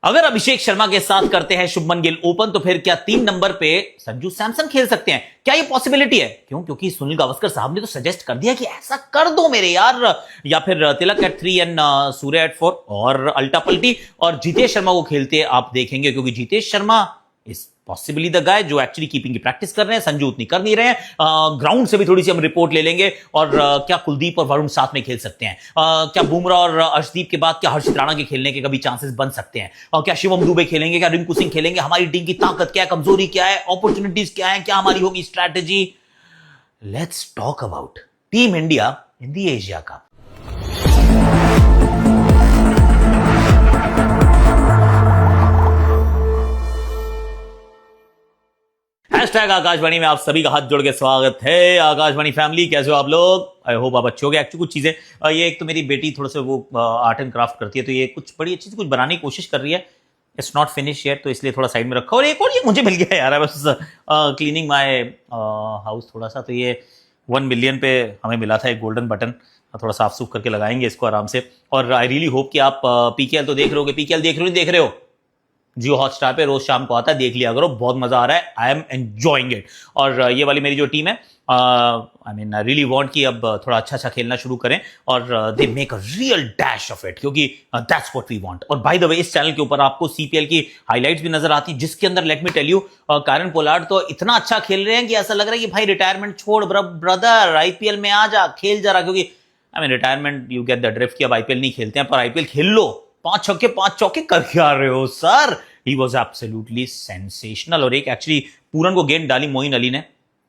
अगर अभिषेक शर्मा के साथ करते हैं शुभमन गिल ओपन, तो फिर क्या 3 नंबर पे संजू सैमसन खेल सकते हैं? क्या ये पॉसिबिलिटी है? क्यों? क्योंकि सुनील गावस्कर साहब ने तो सजेस्ट कर दिया कि ऐसा कर दो मेरे यार, या फिर तिलक एट 3 एंड सूर्य एट 4 और अल्टा पल्टी और जीतेश शर्मा को खेलते आप देखेंगे, क्योंकि जीतेश शर्मा इस पॉसिबली द गाय जो एक्चुअली कीपिंग की प्रैक्टिस कर रहे हैं, संजू उतनी कर नहीं रहे हैं। ग्राउंड से भी थोड़ी सी हम रिपोर्ट ले लेंगे। और क्या कुलदीप और वरुण साथ में खेल सकते हैं? क्या बुमराह और अर्शदीप के बाद क्या हर्षित राणा के खेलने के कभी चांसेस बन सकते हैं? और क्या शिवम दुबे खेलेंगे? क्या रिंकू सिंह खेलेंगे? हमारी टीम की ताकत क्या है, कमजोरी क्या है, अपॉर्चुनिटीज क्या है, क्या हमारी होगी strategy? Let's talk about team India in the Asia cup. Hashtag Akashvani में आप सभी का हाथ जोड़ के स्वागत है। आकाशवाणी फैमिली, कैसे हो आप लोग? आई होप आप अच्छे हो गए। एक्चुअली कुछ चीजें, ये एक तो मेरी बेटी थोड़ा सा वो आर्ट एंड क्राफ्ट करती है, तो ये कुछ बड़ी अच्छी सी कुछ बनाने की कोशिश कर रही है। इट्स नॉट फिनिश येट, तो इसलिए थोड़ा साइड में रखा। और एक और ये मुझे मिल गया यार, बस क्लीनिंग माय हाउस थोड़ा सा, तो ये 1 मिलियन पे हमें मिला था एक गोल्डन बटन। थोड़ा साफ सुफ करके लगाएंगे इसको आराम से। और आई रियली होप कि आप पीकेएल तो देख रहे हो, पीकेएल देख रहे हो नहीं देख रहे हो? जियो हॉटस्टार पे रोज शाम को आता है, देख लिया करो, बहुत मजा आ रहा है। I am enjoying it. और ये वाली मेरी जो टीम है, I mean I really want कि अब थोड़ा अच्छा खेलना शुरू करें और they make a real dash of it, क्योंकि दैट्स व्हाट वी वांट। और बाय द वे, इस चैनल के ऊपर आपको सीपीएल की हाइलाइट्स भी नजर आती है, जिसके अंदर लेट मी टेल यू, कारण पोलार्ड तो इतना अच्छा खेल रहे हैं कि ऐसा लग रहा है कि भाई रिटायरमेंट छोड़ ब्रदर, आईपीएल में आ जा, खेल जरा। क्योंकि I mean retirement, you get the drift कि अब आईपीएल नहीं खेलते हैं, पर आईपीएल खेल लो। 5 छक्के 5 चौके करके आ रहे हो sir. He was absolutely sensational. और एक एक्चुअली पूरन को गेंद डाली मोइन अली ने,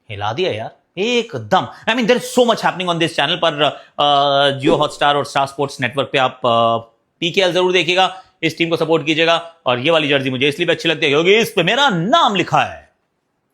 हिला दिया यार एकदम। I mean there is so much happening on this channel. पर जियो हॉटस्टार और स्टार स्पोर्ट्स नेटवर्क पे आप पीकेएल जरूर देखिएगा, इस टीम को सपोर्ट कीजिएगा। और ये वाली जर्सी मुझे इसलिए भी अच्छी लगती है क्योंकि इस पे मेरा नाम लिखा है।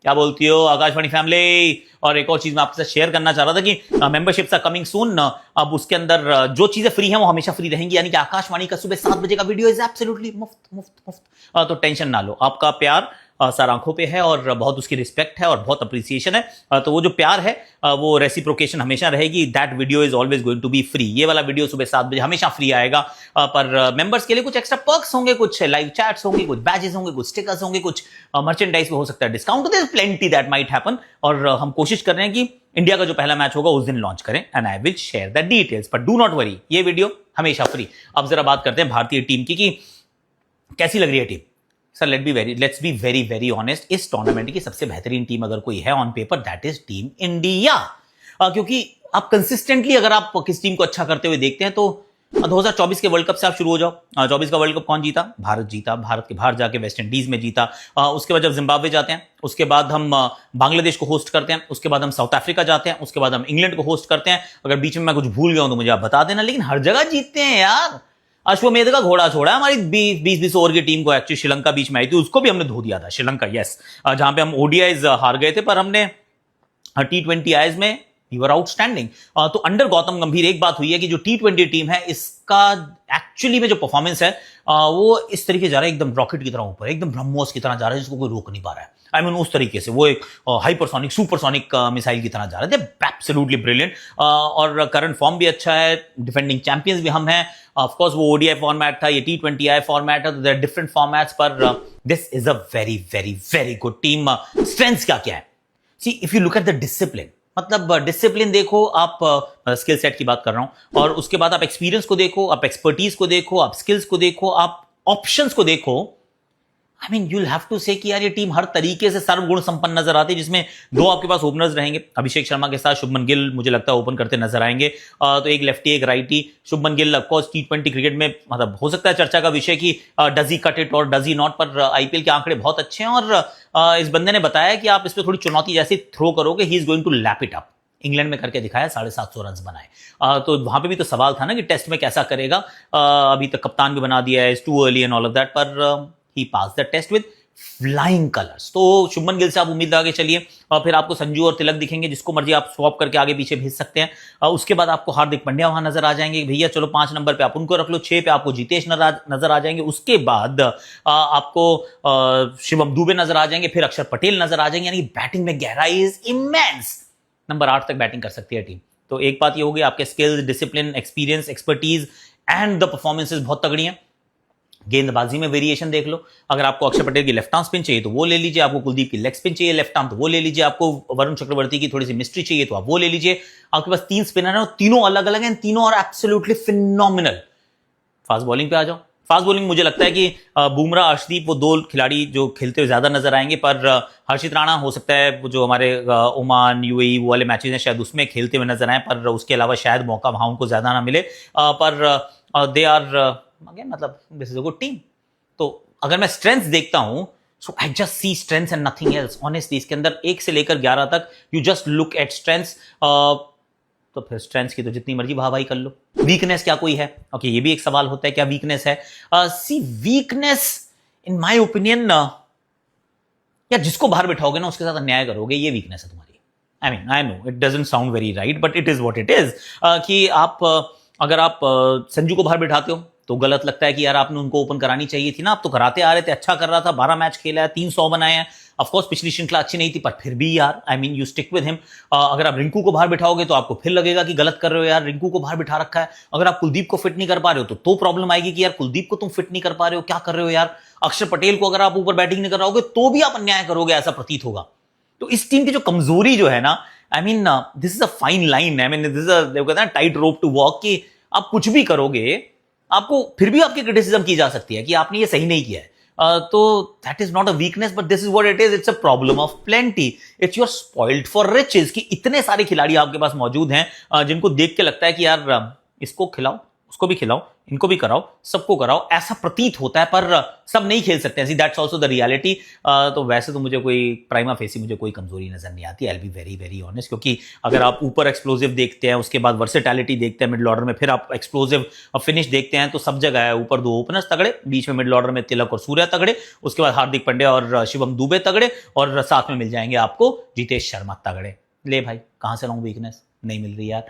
क्या बोलती हो आकाशवाणी फैमिली? और एक और चीज मैं आपके साथ शेयर करना चाह रहा था कि मेंबरशिप्स आर कमिंग सून। अब उसके अंदर जो चीजें फ्री हैं वो हमेशा फ्री रहेंगी, यानी कि आकाशवाणी का सुबह 7 बजे का वीडियो इज एब्सोल्युटली मुफ्त मुफ्त मुफ्त। तो टेंशन ना लो, आपका प्यार सर आंखों पे है और बहुत उसकी रिस्पेक्ट है और बहुत अप्रिसिएशन है। तो वो जो प्यार है वो रेसिप्रोकेशन हमेशा रहेगी। That video is always going to be free. ये वाला वीडियो सुबह 7 बजे हमेशा फ्री आएगा। पर मेंबर्स के लिए कुछ एक्स्ट्रा पर्क्स होंगे, कुछ लाइव चैट्स होंगे, कुछ बैजेस होंगे, कुछ स्टिकर्स होंगे, कुछ मर्चेंडाइज पे हो सकता है discount. There is plenty that might happen. और हम कोशिश कर रहे हैं कि इंडिया का जो पहला मैच होगा उस दिन लॉन्च करें, and I will share the details. But do not worry, ये वीडियो हमेशा फ्री। अब जरा बात करते हैं भारतीय टीम की कि कैसी लग रही है team. Sir let's be very very honest, इस टूर्नामेंट की सबसे बेहतरीन टीम अगर कोई है on paper, that is team India. क्योंकि आप कंसिस्टेंटली अगर आप किस टीम को अच्छा करते हुए देखते हैं तो 2024 के वर्ल्ड कप से आप शुरू हो जाओ। 24 का वर्ल्ड कप कौन जीता? भारत जीता। भारत के बाहर जाके वेस्ट इंडीज में जीता। उसके बाद जब जिम्बाब्वे जाते हैं, उसके बाद हम बांग्लादेश को होस्ट करते हैं, उसके बाद हम साउथ अफ्रीका जाते हैं, उसके बाद हम इंग्लैंड को होस्ट करते हैं। अगर बीच में मैं कुछ भूल गया हूं तो मुझे आप बता देना, लेकिन हर जगह जीतते हैं यार। अश्वमेध का घोड़ा छोड़ा हमारी 20 ओवर की टीम को। एक्चुअली श्रीलंका बीच में आई थी, उसको भी हमने धो दिया था। श्रीलंका, यस, जहां पे हम ओडीआईज हार गए थे, पर हमने T20 आईज में वी वर आउटस्टैंडिंग। तो अंडर गौतम गंभीर एक बात हुई है कि जो T20 टीम है, इसका एक्चुअली में जो परफॉर्मेंस है वो इस तरीके जा रहा है, एकदम रॉकेट की तरह ऊपर, एकदम ब्रह्मोस की तरह जा रहा है, जिसको कोई रोक नहीं पा रहा है। आई मीन उस तरीके से वो एक हाइपरसोनिक सुपरसोनिक मिसाइल की तरह जा रहे थे। Absolutely brilliant. और करंट फॉर्म भी अच्छा है, डिफेंडिंग चैंपियंस भी हम हैं। ऑफ कोर्स वो ओडीआई फॉर्मेट था, ये T20 आई फॉर्मेट है, तो देयर डिफरेंट फॉर्मेट्स, पर this is a very very very good team. Strengths क्या क्या है? See if you look at the discipline, मतलब डिसिप्लिन देखो आप, स्किल सेट की बात कर रहा हूं, और उसके बाद आप एक्सपीरियंस को देखो, आप एक्सपर्टीज को देखो, आप स्किल्स को देखो, आप ऑप्शंस को देखो। I mean you'll have to say कि यार ये टीम हर तरीके से सर्वगुण संपन्न नजर आती है, जिसमें 2 आपके पास ओपनर्स रहेंगे। अभिषेक शर्मा के साथ शुभमन गिल मुझे लगता है ओपन करते नजर आएंगे। तो एक लेफ्टी एक righty. Shubman Gill of course T20 cricket में मतलब हो सकता है चर्चा का विषय कि डज ही कट इट और डज ही नॉट, पर आईपीएल के आंकड़े बहुत अच्छे हैं। और इस बंदे ने बताया कि आप इस पर थोड़ी चुनौती जैसी थ्रो करोगे, he is going to lap it up. England में करके दिखाया, 750 रन बनाए। तो वहां पे भी तो सवाल था ना कि टेस्ट में कैसा करेगा। अभी तक कप्तान भी बना दिया है, it's too early and all of that, पर he pass the test with flying colours. तो शुभमन गिल से आप उम्मीद आगे चलिए। और फिर आपको संजू और तिलक दिखेंगे, जिसको मर्जी आप स्वैप करके आगे पीछे भेज सकते हैं। उसके बाद आपको हार्दिक पांड्या वहां नजर आ जाएंगे, भैया चलो 5 नंबर पे आप उनको रख लो, 6 पे आपको जीतेश नजर आ जाएंगे। उसके बाद आपको शिवम दुबे नजर आ जाएंगे, फिर अक्षर पटेल नजर आ जाएंगे। यानी बैटिंग में गहराई इज इमेंस। नंबर 8 तक बैटिंग कर सकती है टीम। तो एक बात ये होगी, आपके skills, discipline, experience, expertise and the performances बहुत तगड़ी हैं। गेंदबाजी में वेरिएशन देख लो, अगर आपको अक्षर पटेल की लेफ्ट आर्म स्पिन चाहिए तो वो ले लीजिए, आपको कुलदीप की लेग स्पिन चाहिए लेफ्ट आर्म तो वो ले लीजिए, आपको वरुण चक्रवर्ती की थोड़ी सी मिस्ट्री चाहिए तो आप वो ले लीजिए। आपके पास 3 स्पिनर हैं, तीनों अलग अलग हैं, तीनों और एब्सोल्युटली फिनोमिनल। फास्ट बॉलिंग पे आ जाओ। फास्ट बॉलिंग मुझे लगता है कि बुमराह, अर्शदीप वो 2 खिलाड़ी जो खेलते हुए ज्यादा नजर आएंगे, पर हर्षित राणा हो सकता है वो जो हमारे ओमान यूएई वो वाले मैचेस हैं शायद उसमें खेलते हुए नजर आए, पर उसके अलावा शायद मौका वहां उनको ज्यादा ना मिले, पर दे आर अगेन मतलब this is a good team. तो अगर मैं स्ट्रेंथ देखता हूं, so I just see strength and nothing else honestly. इसके अंदर 1 से लेकर 11 तक you just look at strengths, तो फिर स्ट्रेंथ्स की तो जितनी मर्जी वाहवाही कर लो। वीकनेस क्या कोई है? ओके, ये भी एक सवाल होता है, क्या वीकनेस है? सी वीकनेस इन माय ओपिनियन, या जिसको बाहर बिठाओगे ना उसके साथ अन्याय करोगे, ये वीकनेस है तुम्हारी। I mean I know it doesn't sound very right but it is what it is. कि आप अगर आप संजू को बाहर बिठाते हो तो गलत लगता है कि यार आपने उनको ओपन करानी चाहिए थी ना, आप तो कराते आ रहे थे, अच्छा कर रहा था, 12 मैच खेला है, 300 बनाए हैं। ऑफकोर्स पिछली श्रृंखला अच्छी नहीं थी, पर फिर भी यार I mean you stick with him. अगर आप रिंकू को बाहर बिठाओगे तो आपको फिर लगेगा कि गलत कर रहे हो यार, रिंकू को बाहर बिठा रखा है। अगर आप कुलदीप को फिट नहीं कर पा रहे हो तो प्रॉब्लम आएगी कि यार कुलदीप को तुम फिट नहीं कर पा रहे हो, क्या कर रहे हो यार। अक्षर पटेल को अगर आप ऊपर बैटिंग नहीं कराओगे तो भी आप अन्याय करोगे, ऐसा प्रतीत होगा। तो इस टीम की जो कमजोरी जो है ना, I mean this is a fine line, I mean this is a tight rope to walk, कि आप कुछ भी करोगे आपको फिर भी आपकी क्रिटिसिज्म की जा सकती है कि आपने ये सही नहीं किया है। तो that is not a weakness but this is what it is, it's a problem of plenty, it's your spoiled for riches, कि इतने सारे खिलाड़ी आपके पास मौजूद हैं जिनको देख के लगता है कि यार इसको खिलाओ, उसको भी खिलाओ, इनको भी कराओ, सबको कराओ, ऐसा प्रतीत होता है, पर सब नहीं खेल सकते हैं। That's also the reality. तो वैसे तो मुझे कोई प्राइमा फेसी मुझे कोई कमजोरी नजर नहीं आती, I will be very very honest, क्योंकि अगर आप ऊपर एक्सप्लोसिव देखते हैं, उसके बाद वर्सेटैलिटी देखते हैं मिडिल ऑर्डर में, फिर आप एक्सप्लोसिव फिनिश देखते हैं, तो सब जगह है। ऊपर 2 ओपनर्स तगड़े, बीच में मिडिल ऑर्डर में तिलक और सूर्या तगड़े, उसके बाद हार्दिक पांड्या और शिवम दुबे तगड़े, और साथ में मिल जाएंगे आपको जितेश शर्मा तगड़े। ले भाई, कहां से लाऊं वीकनेस? नहीं मिल रही यार।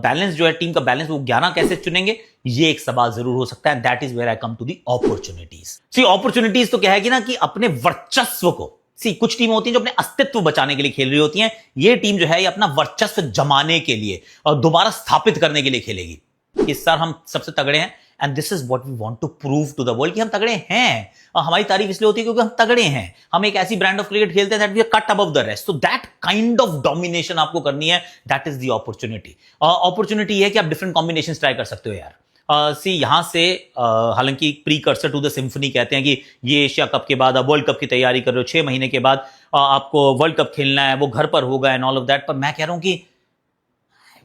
बैलेंस जो है टीम का बैलेंस, वो 11 कैसे चुनेंगे, ये एक सवाल जरूर हो सकता है। That is where I come to the opportunities. See opportunities तो क्या है कि ना, कि अपने वर्चस्व को, सी कुछ टीम होती हैं जो अपने अस्तित्व बचाने के लिए खेल रही होती हैं, ये टीम जो है ये अपना वर्चस्व जमाने के लिए और दोबारा स्थापित करने के लिए खेलेगी। इस साल हम सबसे तगड़े हैं and this is what we want to prove to the world कि हम तगड़े हैं। हमारी तारीफ इसलिए होती है क्योंकि हम तगड़े हैं, हम एक ऐसी ब्रांड ऑफ क्रिकेट खेलते हैं that we are cut above the rest. So that kind of domination आपको करनी है, that is the opportunity. Opportunity है कि आप डिफरेंट कॉम्बिनेशन ट्राई कर सकते हो यार। सी यहां से हालांकि प्रीकर्सर टू द सिम्फनी कहते हैं कि ये एशिया कप के बाद आप वर्ल्ड कप की तैयारी कर रहे हो, 6 महीने के बाद आपको वर्ल्ड कप खेलना है, वो घर पर होगा एंड ऑल ऑफ दैट। पर मैं कह रहा हूं कि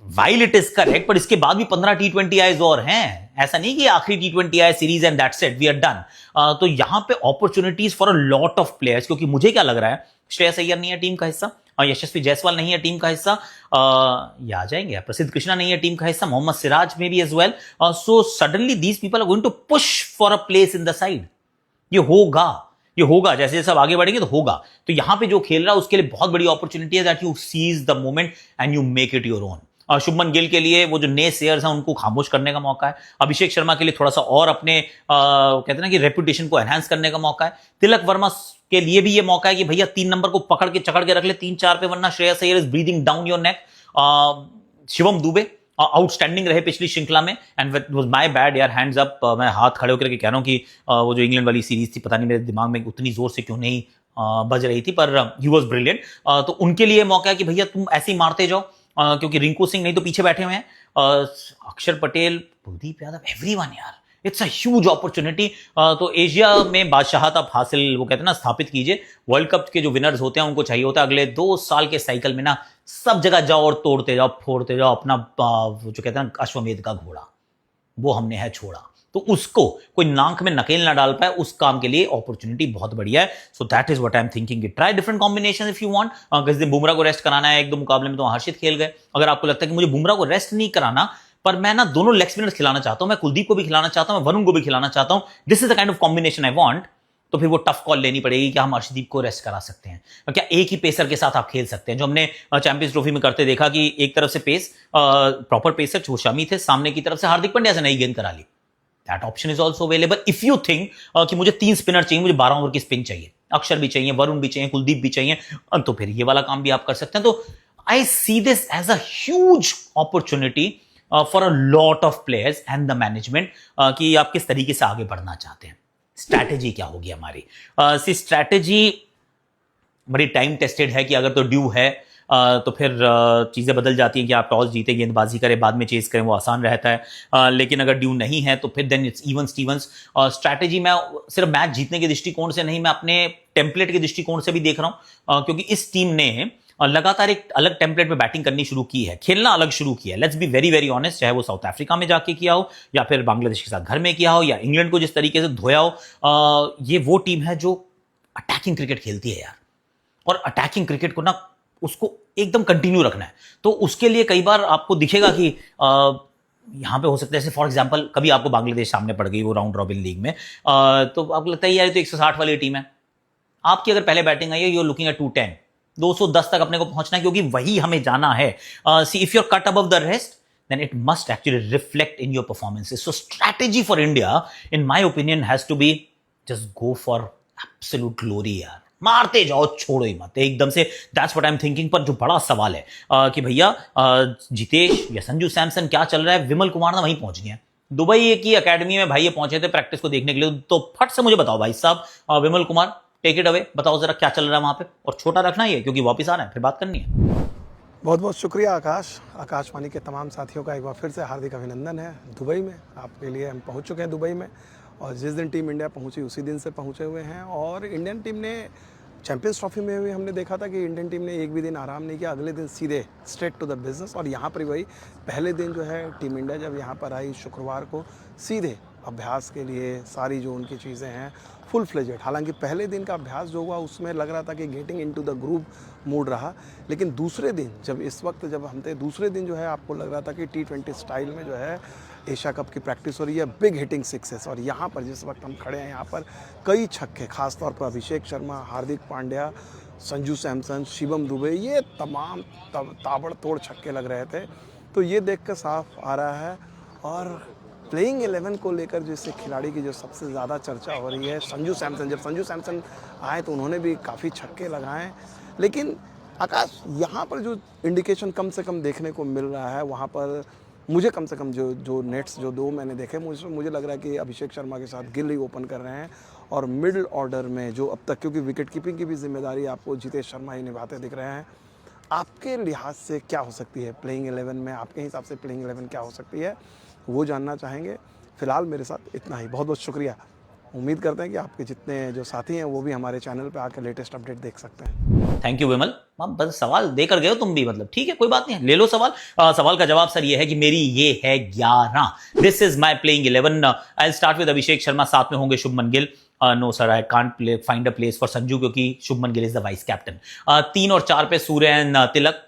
वाइल इट इज करेक्ट, पर इसके बाद भी 15 T20 आईज और हैं। ऐसा नहीं कि आखिरी T20 I series and that's it, we are done. तो यहां पे opportunities for a lot of players, क्योंकि मुझे क्या लग रहा है, श्रेयस अय्यर नहीं है टीम का हिस्सा, यशस्वी जायसवाल नहीं है टीम का हिस्सा, ये आ जाएंगे, प्रसिद्ध कृष्णा नहीं है टीम का हिस्सा, मोहम्मद सिराज में भी as well. So suddenly these people are going to push for a place in the side. ये होगा, ये होगा, जैसे जैसे सब आगे बढ़ेंगे तो होगा। तो यहां पे जो खेल रहा है उसके लिए बहुत बड़ी अपॉर्चुनिटी है that you seize the moment and you make it your own. Shubman Gill के लिए वो जो नए शेयर्स हैं उनको खामोश करने का मौका है। अभिषेक शर्मा के लिए थोड़ा सा और अपने कहते हैं ना कि रेपुटेशन को एनहांस करने का मौका है। तिलक वर्मा के लिए भी ये मौका है कि भैया 3 नंबर को पकड़ के चकड़ के रख ले 3-4 पे, वरना Shreyas Iyer is breathing down your neck. Shivam Dubey outstanding रहे पिछली श्रृंखला में and it was my bad यार, हैंड्स अप। मैं हाथ खड़े होकर के कह रहा हूं कि वो जो इंग्लैंड वाली सीरीज थी, पता नहीं मेरे दिमाग में उतनी जोर से क्यों नहीं बज रही थी, पर ही वाज ब्रिलियंट। तो उनके लिए मौका है कि भैया तुम ऐसे ही मारते जाओ, क्योंकि रिंकू सिंह नहीं तो पीछे बैठे हुए हैं, अक्षर पटेल, कुलदीप यादव, एवरीवन यार, इट्स अ ह्यूज अपॉर्चुनिटी। तो एशिया में बादशाहत आप हासिल, वो कहते हैं ना, स्थापित कीजिए। वर्ल्ड कप के जो विनर्स होते हैं उनको चाहिए होता है अगले 2 साल के साइकिल में ना सब जगह जाओ और तोड़ते जाओ, फोड़ते जाओ अपना जो कहते हैं अश्वमेध का घोड़ा, वो हमने है छोड़ा। तो उसको कोई नाक में नकेल ना डाल पाए, उस काम के लिए अपॉर्चुनिटी बहुत बढ़िया है। So that is what I am thinking, try different combination if you want. किसी दिन बुमराह को रेस्ट कराना है 1-2 मुकाबले में तो हर्षित खेल गए। अगर आपको लगता है कि मुझे बुमराह को रेस्ट नहीं कराना, पर मैं ना दोनों लेग स्पिनर्स खिलाना चाहता हूं, मैं कुलदीप को भी खिलाना चाहता हूं, मैं वरुण को भी खिलाना चाहता हूं, this is the kind of combination I want, तो फिर वो टफ कॉल लेनी पड़ेगी कि हम अर्शदीप को रेस्ट करा सकते हैं, क्या एक ही पेसर के साथ आप खेल सकते हैं, जो हमने चैंपियंस ट्रॉफी में करते देखा कि एक तरफ से पेस प्रॉपर पेसर जो शमी थे, सामने की तरफ से हार्दिक पांड्या से नई गेंद करा ली। That option is also available if you think कि मुझे 3 स्पिनर चाहिए, मुझे 12 ओवर की स्पिन चाहिए, अक्षर भी चाहिए, वरुण भी चाहिए, कुलदीप भी चाहिए, तो फिर ये वाला काम भी आप कर सकते हैं। तो I see this as a huge opportunity for a lot of players and the management कि आप किस तरीके से आगे बढ़ना चाहते हैं। स्ट्रैटेजी क्या होगी हमारी? स्ट्रैटेजी बड़ी टाइम टेस्टेड है कि अगर तो ड्यू है तो फिर चीज़ें बदल जाती हैं कि आप टॉस जीते, गेंदबाजी करें, बाद में चेस करें, वो आसान रहता है। लेकिन अगर ड्यू नहीं है तो फिर then it's even stevens. Strategy मैं सिर्फ मैच जीतने के दृष्टिकोण से नहीं, मैं अपने टेम्पलेट के दृष्टिकोण से भी देख रहा हूं, क्योंकि इस टीम ने लगातार एक अलग टेम्पलेट में बैटिंग करनी शुरू की है, खेलना अलग शुरू किया है। Let's be very very honest, चाहे वो साउथ अफ्रीका में जाके किया हो या फिर बांग्लादेश के साथ घर में किया हो या इंग्लैंड को जिस तरीके से धोया हो, ये वो टीम है जो अटैकिंग क्रिकेट खेलती है यार। और अटैकिंग क्रिकेट को ना उसको एकदम कंटिन्यू रखना है। तो उसके लिए कई बार आपको दिखेगा कि यहां पे हो सकता है, जैसे फॉर एग्जांपल कभी आपको बांग्लादेश सामने पड़ गई वो राउंड रॉबिन लीग में, तो आपको लगता है यार तो 160 वाली टीम है। आपकी अगर पहले बैटिंग आई है, यू आर लुकिंग एट 210, 210 तक अपने को पहुंचना है, क्योंकि वही हमें जाना है। See if you are cut above the rest then it must actually reflect in your performances. So strategy for India, in my opinion, has to be just go for absolute glory यार, मारते जाओ, छोड़ो ही मत एकदम से। That's what I am thinking. पर जो बड़ा सवाल है कि भैया जितेश या संजू सैमसन क्या चल रहा है? विमल कुमार ना वहीं पहुंच गए हैं, दुबई की एकेडमी में भाई ये पहुंचे थे प्रैक्टिस को देखने के लिए। तो फट से मुझे बताओ भाई साहब, Vimal Kumar take it away, बताओ जरा क्या चल रहा है वहां पे। और छोटा रखना ही है क्योंकि वापिस आना है, फिर बात करनी है। बहुत बहुत शुक्रिया आकाश। आकाशवाणी के तमाम साथियों का एक बार फिर से हार्दिक अभिनंदन है। दुबई में आपके लिए हम पहुंच चुके हैं दुबई में, और जिस दिन टीम इंडिया पहुंची उसी दिन से पहुंचे हुए हैं। और इंडियन टीम ने चैंपियंस ट्रॉफी में भी हमने देखा था कि इंडियन टीम ने एक भी दिन आराम नहीं किया, अगले दिन सीधे स्ट्रेट टू द बिजनेस। और यहाँ पर वही पहले दिन जो है टीम इंडिया जब यहाँ पर आई शुक्रवार को, सीधे अभ्यास के लिए सारी जो उनकी चीज़ें हैं फुल फ्लेजेड। हालांकि पहले दिन का अभ्यास जो हुआ उसमें लग रहा था कि getting into the group mood रहा, लेकिन दूसरे दिन जब हम थे दूसरे दिन जो है आपको लग रहा था कि T20 स्टाइल में जो है एशिया कप की प्रैक्टिस हो रही है, बिग हिटिंग सिक्सेस। और यहाँ पर जिस वक्त हम खड़े हैं यहाँ पर कई छक्के, खासतौर पर अभिषेक शर्मा, हार्दिक पांड्या, संजू सैमसन, शिवम दुबे, ये तमाम ताबड़तोड़ छक्के लग रहे थे। तो ये देख कर साफ आ रहा है। और प्लेइंग 11 को लेकर जैसे खिलाड़ी की जो सबसे ज़्यादा चर्चा हो रही है संजू सैमसन। जब संजू सैमसन आए तो उन्होंने भी काफ़ी छक्के लगाए, लेकिन आकाश यहाँ पर जो इंडिकेशन कम से कम देखने को मिल रहा है, वहाँ पर मुझे कम से कम जो नेट्स जो दो मैंने देखे, मुझे लग रहा है कि अभिषेक शर्मा के साथ गिल ही ओपन कर रहे हैं। और मिडिल ऑर्डर में जो अब तक, क्योंकि विकेट कीपिंग की भी जिम्मेदारी आपको जितेश शर्मा ही निभाते दिख रहे हैं, आपके लिहाज से क्या हो सकती है प्लेइंग 11 में? आपके हिसाब से प्लेइंग 11 क्या हो सकती है, वो जानना चाहेंगे। फिलहाल मेरे साथ इतना ही। बहुत बहुत शुक्रिया। उम्मीद करते हैं कि आपके जितने जो साथी हैं वो भी हमारे चैनल पे आकर लेटेस्ट अपडेट देख सकते हैं। थैंक यू विमल। बस सवाल देकर गए हो तुम भी, मतलब ठीक है, कोई बात नहीं, ले लो सवाल। सवाल का जवाब सर ये है कि मेरी ये है 11। This is my playing 11। I will start with Abhishek Sharma, साथ में होंगे Shubman Gill. No sir, I can't find a place for Sanju, क्योंकि Shubman Gill is the vice captain. 3 और 4 पे सूर्यन तिलक,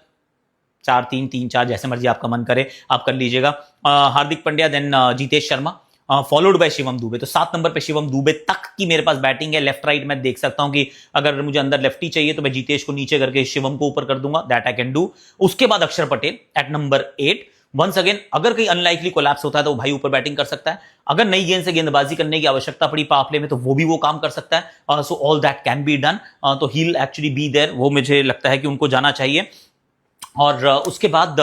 4-3, 3-4 जैसे मर्जी आपका मन करे आप कर लीजिएगा। Hardik Pandya, then Jitesh Sharma, followed by Shivam Dubey. तो 7 नंबर पे शिवम दुबे तक की मेरे पास बैटिंग है। लेफ्ट राइट मैं देख सकता हूं कि अगर मुझे अंदर लेफ्टी चाहिए तो मैं जितेश को नीचे करके शिवम को ऊपर कर दूंगा, दैट आई कैन डू। उसके बाद Akshar Patel at number 8। Once again, अगर कहीं अनलाइकली कोलैप्स होता है तो भाई ऊपर बैटिंग कर सकता है। अगर नई गेंद से गेंदबाजी करने की आवश्यकता पड़ी पावरप्ले में तो वो भी वो काम कर सकता है। So all that can be done. तो he will actually be there, वो मुझे लगता है कि उनको जाना चाहिए। और उसके बाद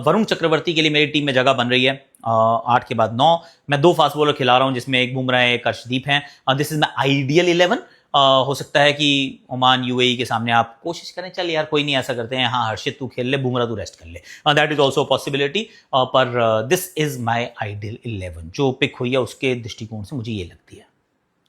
वरुण चक्रवर्ती के लिए मेरी टीम में जगह बन रही है। 8 के बाद 9। मैं 2 फास्ट बॉलर खिला रहा हूं जिसमें एक बुमराह है, एक अर्शदीप है। This is my ideal 11। हो सकता है कि ओमान यूएई के सामने आप कोशिश करें, चल यार कोई नहीं ऐसा करते हैं, हाँ हर्षित तू खेल ले, बुमराह तू रेस्ट कर ले, दैट इज ऑल्सो पॉसिबिलिटी। पर दिस इज माई आइडियल 11। जो पिक हुई है उसके दृष्टिकोण से मुझे ये लगती है।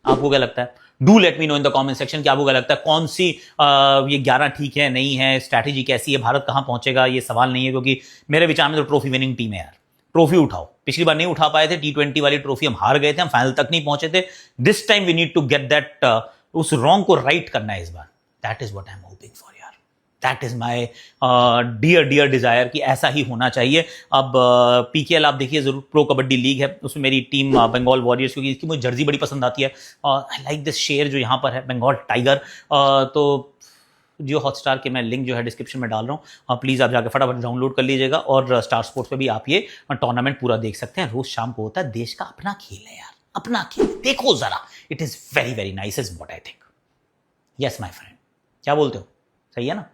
आपको क्या लगता है? Do let me know in the comment section कि आपको क्या लगता है, कौन सी ये 11 ठीक है, नहीं है, स्ट्रैटेजी कैसी है, भारत कहां पहुंचेगा? ये सवाल नहीं है, क्योंकि मेरे विचार में तो ट्रॉफी विनिंग टीम है यार। ट्रॉफी उठाओ। पिछली बार नहीं उठा पाए थे T20 वाली ट्रॉफी, हम हार गए थे, हम फाइनल तक नहीं पहुंचे थे। This time we need to get that, उस रॉन्ग को राइट करना है इस बार। That is what I am hoping for यार। That is my dear desire कि ऐसा ही होना चाहिए। अब PKL आप देखिए जरूर, प्रो कबड्डी लीग है, उसमें मेरी टीम बंगाल वॉरियर्स, क्योंकि इसकी मुझे जर्सी बड़ी पसंद आती है। आई लाइक दिस शेर जो यहाँ पर है, बंगाल टाइगर। तो जियो हॉटस्टार के मैं लिंक जो है डिस्क्रिप्शन में डाल रहा हूँ, प्लीज़ आप जाकर फटाफट डाउनलोड कर लीजिएगा। और स्टार स्पोर्ट्स पे भी आप ये टूर्नामेंट पूरा देख सकते हैं। रोज शाम को होता है। देश का अपना खेल है यार, अपना खेल देखो जरा। It is very very nice is what I think. Yes my friend, क्या बोलते हो? सही है ना?